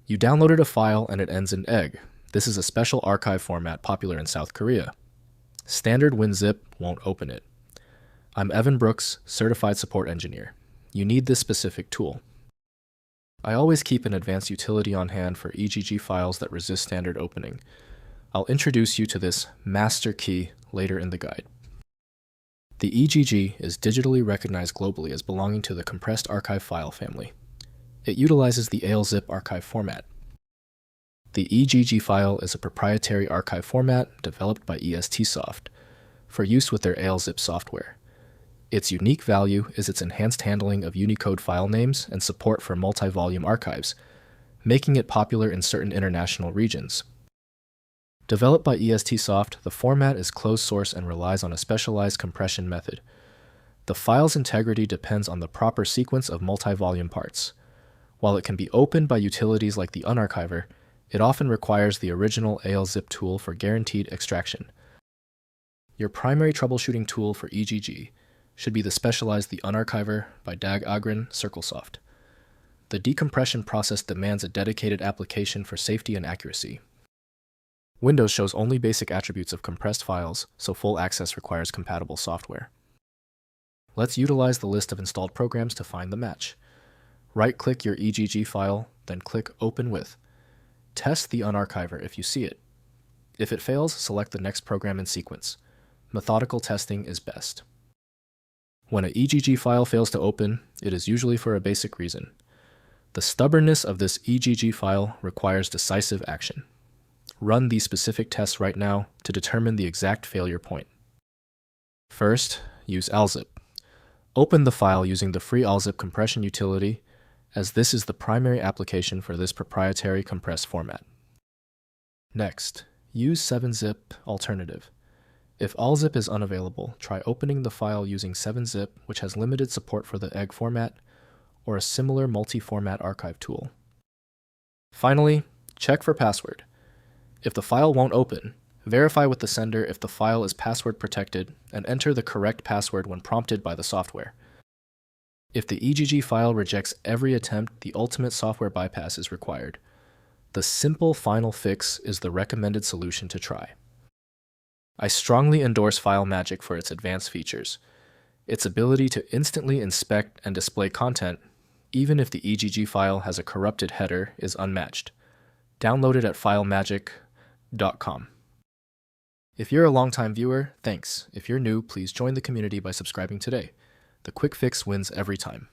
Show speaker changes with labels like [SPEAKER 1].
[SPEAKER 1] You downloaded a file and it ends in egg. This is a special archive format popular in South Korea. Standard WinZip won't open it. I'm Evan Brooks, Certified Support Engineer. You need this specific tool. I always keep an advanced utility on hand for EGG files that resist standard opening. I'll introduce you to this master key later in the guide. The EGG is digitally recognized globally as belonging to the compressed archive file family. It utilizes the ALZip Archive format. The EGG file is a proprietary archive format developed by ESTsoft for use with their ALZip software. Its unique value is its enhanced handling of Unicode file names and support for multi-volume archives, making it popular in certain international regions. Developed by ESTsoft, the format is closed source and relies on a specialized compression method. The file's integrity depends on the proper sequence of multi-volume parts. While it can be opened by utilities like the Unarchiver, it often requires the original ALZip tool for guaranteed extraction. Your primary troubleshooting tool for EGG should be the specialized The Unarchiver by Dag Agren Circlesoft. The decompression process demands a dedicated application for safety and accuracy. Windows shows only basic attributes of compressed files, so full access requires compatible software. Let's utilize the list of installed programs to find the match. Right-click your EGG file, then click Open With. Test the Unarchiver if you see it. If it fails, select the next program in sequence. Methodical testing is best. When an EGG file fails to open, it is usually for a basic reason. The stubbornness of this EGG file requires decisive action. Run these specific tests right now to determine the exact failure point. First, use ALZip. Open the file using the free ALZip compression utility, as this is the primary application for this proprietary compressed format. Next, use 7-zip alternative. If ALZip is unavailable, try opening the file using 7-zip, which has limited support for the egg format, or a similar multi-format archive tool. Finally, check for password. If the file won't open, verify with the sender if the file is password protected and enter the correct password when prompted by the software. If the EGG file rejects every attempt, the ultimate software bypass is required. The simple final fix is the recommended solution to try. I strongly endorse FileMagic for its advanced features. Its ability to instantly inspect and display content, even if the EGG file has a corrupted header, is unmatched. Download it at filemagic.com. If you're a longtime viewer, thanks. If you're new, please join the community by subscribing today. The quick fix wins every time.